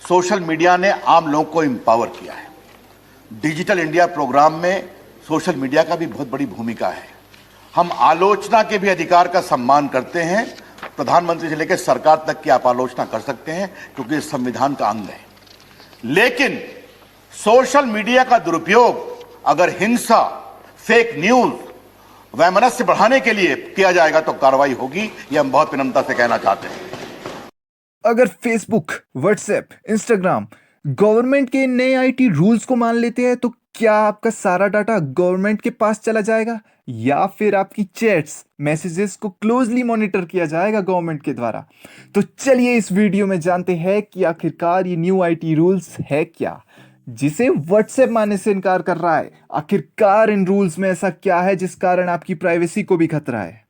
Social media ने आम लोगों को एम्पावर किया है। डिजिटल इंडिया प्रोग्राम में सोशल मीडिया का भी बहुत बड़ी भूमिका है। हम आलोचना के भी अधिकार का सम्मान करते हैं। प्रधानमंत्री से लेकर सरकार तक की आप आलोचना कर सकते हैं क्योंकि ये संविधान का अंग है। लेकिन सोशल मीडिया का दुरुपयोग अगर हिंसा, फेक न्यूज, वैमनस्य बढ़ाने के लिए किया जाएगा तो कार्रवाई होगी। ये हम बहुत विनम्रता से कहना चाहते हैं। अगर फेसबुक, व्हाट्सएप, इंस्टाग्राम गवर्नमेंट के नए आईटी रूल्स को मान लेते हैं तो क्या आपका सारा डाटा गवर्नमेंट के पास चला जाएगा या फिर आपकी चैट्स, मैसेजेस को क्लोजली मॉनिटर किया जाएगा गवर्नमेंट के द्वारा? तो चलिए इस वीडियो में जानते हैं कि आखिरकार ये न्यू आईटी रूल्स है क्या जिसे व्हाट्सएप मानने से इनकार कर रहा है। आखिरकार इन रूल्स में ऐसा क्या है जिस कारण आपकी प्राइवेसी को भी खतरा है?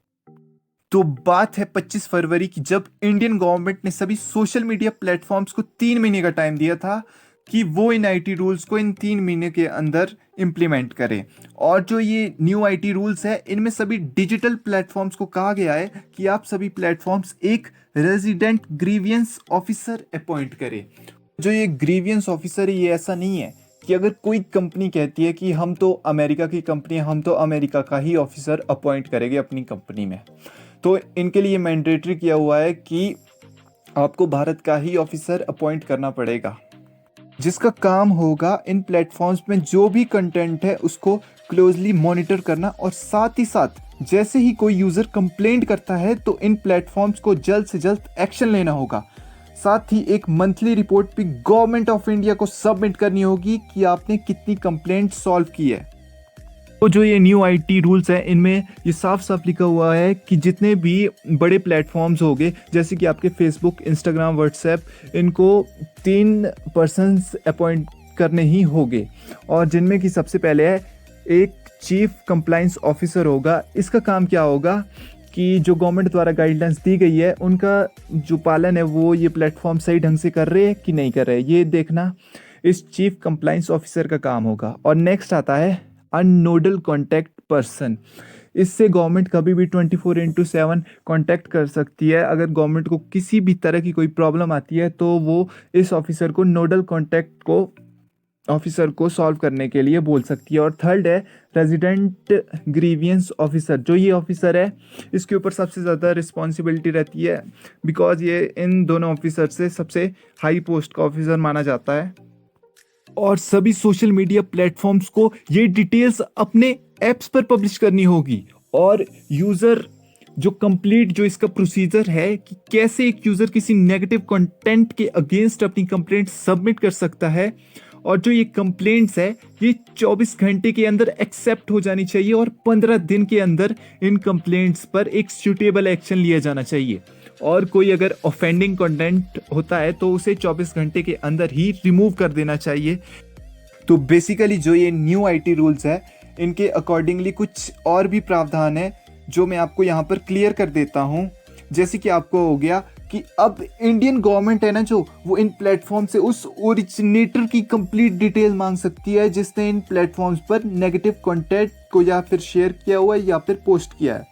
तो बात है 25 फरवरी की, जब इंडियन गवर्नमेंट ने सभी सोशल मीडिया प्लेटफॉर्म्स को 3 महीने का टाइम दिया था कि वो इन आईटी रूल्स को इन 3 महीने के अंदर इंप्लीमेंट करें। और जो ये न्यू आईटी रूल्स है इनमें सभी डिजिटल प्लेटफॉर्म्स को कहा गया है कि आप सभी प्लेटफॉर्म्स एक रेजिडेंट ग्रीवियंस ऑफिसर अपॉइंट करें। जो ये ग्रीवियंस ऑफिसर है ये ऐसा नहीं है कि अगर कोई कंपनी कहती है कि हम तो अमेरिका की कंपनी है, हम तो अमेरिका का ही ऑफिसर अपॉइंट करेंगे अपनी कंपनी में, तो इनके लिए मैंडेटरी किया हुआ है कि आपको भारत का ही ऑफिसर अपॉइंट करना पड़ेगा, जिसका काम होगा इन प्लेटफॉर्म्स में जो भी कंटेंट है उसको क्लोजली मॉनिटर करना। और साथ ही साथ जैसे ही कोई यूज़र कंप्लेंट करता है तो इन प्लेटफॉर्म्स को जल्द से जल्द एक्शन लेना होगा। साथ ही एक मंथली रिपोर्ट भी गवर्नमेंट ऑफ इंडिया को सबमिट करनी होगी कि आपने कितनी कंप्लेंट सॉल्व की है। तो जो ये न्यू आईटी रूल्स हैं इनमें ये साफ साफ लिखा हुआ है कि जितने भी बड़े प्लेटफॉर्म्स होंगे जैसे कि आपके फेसबुक, इंस्टाग्राम, व्हाट्सएप, इनको 3 पर्सन्स अपॉइंट करने ही होंगे। और जिनमें कि सबसे पहले है एक चीफ कंप्लाइंस ऑफिसर होगा। इसका काम क्या होगा कि जो गवर्नमेंट द्वारा गाइडलाइंस दी गई है उनका जो पालन है वो ये प्लेटफॉर्म सही ढंग से कर रहे हैं कि नहीं कर रहे, ये देखना इस चीफ कंप्लाइंस ऑफिसर का काम होगा। और नेक्स्ट आता है नोडल कॉन्टैक्ट पर्सन। इससे गवर्नमेंट कभी भी 24/7 कॉन्टैक्ट कर सकती है। अगर गवर्नमेंट को किसी भी तरह की कोई प्रॉब्लम आती है तो वो इस ऑफिसर को, नोडल कॉन्टैक्ट को ऑफिसर को सॉल्व करने के लिए बोल सकती है। और थर्ड है रेजिडेंट ग्रीवियंस ऑफिसर। जो ये ऑफिसर है इसके ऊपर सबसे ज़्यादा रिस्पॉन्सिबिलिटी रहती है बिकॉज ये इन दोनों ऑफिसर से सबसे हाई पोस्ट का ऑफिसर माना जाता है। और सभी सोशल मीडिया प्लेटफॉर्म्स को ये डिटेल्स अपने ऐप्स पर पब्लिश करनी होगी। और यूज़र जो इसका प्रोसीजर है कि कैसे एक यूज़र किसी नेगेटिव कंटेंट के अगेंस्ट अपनी कंप्लेंट सबमिट कर सकता है, और जो ये कंप्लेंट्स है ये 24 घंटे के अंदर एक्सेप्ट हो जानी चाहिए और 15 दिन के अंदर इन कंप्लेंट्स पर एक सूटेबल एक्शन लिया जाना चाहिए। और कोई अगर ऑफेंडिंग कंटेंट होता है तो उसे 24 घंटे के अंदर ही रिमूव कर देना चाहिए। तो बेसिकली जो ये न्यू आईटी रूल्स है इनके अकॉर्डिंगली कुछ और भी प्रावधान है जो मैं आपको यहाँ पर क्लियर कर देता हूँ। जैसे कि आपको हो गया कि अब इंडियन गवर्नमेंट है ना जो, वो इन प्लेटफॉर्म से उस ओरिजिनेटर की कंप्लीट डिटेल मांग सकती है जिसने इन प्लेटफॉर्म्स पर नेगेटिव कंटेंट को या फिर शेयर किया हुआ है या फिर पोस्ट किया है।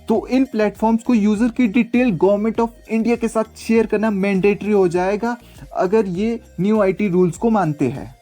तो इन प्लेटफॉर्म्स को यूज़र की डिटेल गवर्नमेंट ऑफ इंडिया के साथ शेयर करना मैंडेटरी हो जाएगा अगर ये न्यू आईटी रूल्स को मानते हैं।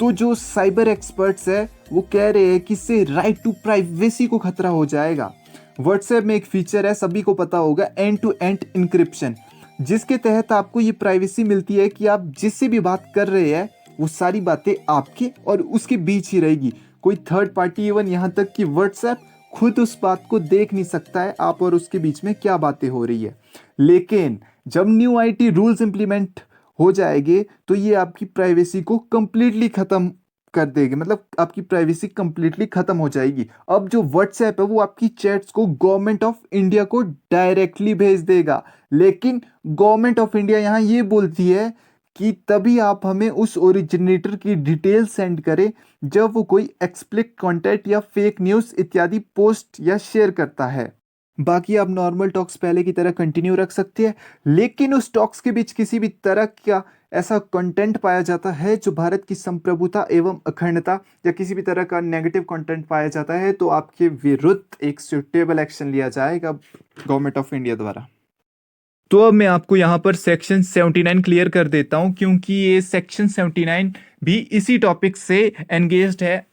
तो जो साइबर एक्सपर्ट्स है वो कह रहे हैं कि इससे राइट टू प्राइवेसी को खतरा हो जाएगा। व्हाट्सएप में एक फीचर है, सभी को पता होगा, एंड टू एंड इंक्रिप्शन, जिसके तहत आपको ये प्राइवेसी मिलती है कि आप जिससे भी बात कर रहे हैं वो सारी बातें आपके और उसके बीच ही रहेगी। कोई थर्ड पार्टी, इवन यहाँ तक कि व्हाट्सएप खुद उस बात को देख नहीं सकता है आप और उसके बीच में क्या बातें हो रही है। लेकिन जब न्यू आईटी रूल्स इंप्लीमेंट हो जाएंगे तो ये आपकी प्राइवेसी को कंप्लीटली खत्म कर देगी, मतलब आपकी प्राइवेसी कंप्लीटली खत्म हो जाएगी। अब जो व्हाट्सएप है वो आपकी चैट्स को गवर्नमेंट ऑफ इंडिया को डायरेक्टली भेज देगा, लेकिन गवर्नमेंट ऑफ इंडिया यहाँ ये बोलती है कि तभी आप हमें उस ओरिजिनेटर की डिटेल सेंड करें जब वो कोई एक्सप्लिसिट कंटेंट या फेक न्यूज़ इत्यादि पोस्ट या शेयर करता है। बाकी आप नॉर्मल टॉक्स पहले की तरह कंटिन्यू रख सकते हैं, लेकिन उस टॉक्स के बीच किसी भी तरह का ऐसा कंटेंट पाया जाता है जो भारत की संप्रभुता एवं अखंडता या किसी भी तरह का नेगेटिव कंटेंट पाया जाता है तो आपके विरुद्ध एक सूटेबल एक्शन लिया जाएगा गवर्नमेंट ऑफ इंडिया द्वारा। तो अब मैं आपको यहाँ पर सेक्शन 79 क्लियर कर देता हूँ, क्योंकि ये सेक्शन 79 भी इसी टॉपिक से एंगेज्ड है।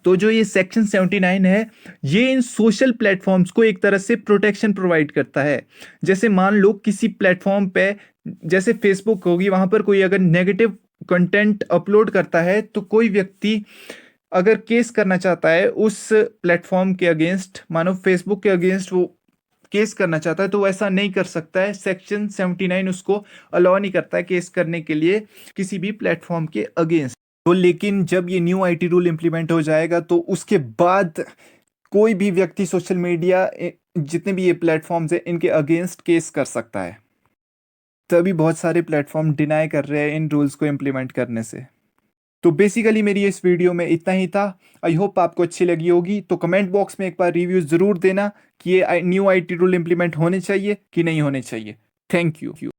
तो जो ये सेक्शन 79 है, ये इन सोशल प्लेटफॉर्म्स को एक तरह से प्रोटेक्शन प्रोवाइड करता है। जैसे मान लो किसी प्लेटफॉर्म पे, जैसे फेसबुक होगी, वहां पर कोई अगर नेगेटिव कंटेंट अपलोड करता है तो कोई व्यक्ति अगर केस करना चाहता है उस प्लेटफॉर्म के अगेंस्ट, मानो फेसबुक के अगेंस्ट वो केस करना चाहता है, तो वो ऐसा नहीं कर सकता है। सेक्शन 79 उसको अलाउ नहीं करता है केस करने के लिए किसी भी प्लेटफॉर्म के अगेंस्ट। तो लेकिन जब ये न्यू आईटी रूल इंप्लीमेंट हो जाएगा तो उसके बाद कोई भी व्यक्ति सोशल मीडिया, जितने भी ये प्लेटफॉर्म्स हैं, इनके अगेंस्ट केस कर सकता है। तभी बहुत सारे प्लेटफॉर्म डिनाई कर रहे हैं इन रूल्स को इम्प्लीमेंट करने से। तो बेसिकली मेरी इस वीडियो में इतना ही था। आई होप आपको अच्छी लगी होगी। तो कमेंट बॉक्स में एक बार रिव्यू ज़रूर देना कि ये न्यू आईटी रूल इंप्लीमेंट होने चाहिए कि नहीं होने चाहिए। Thank you.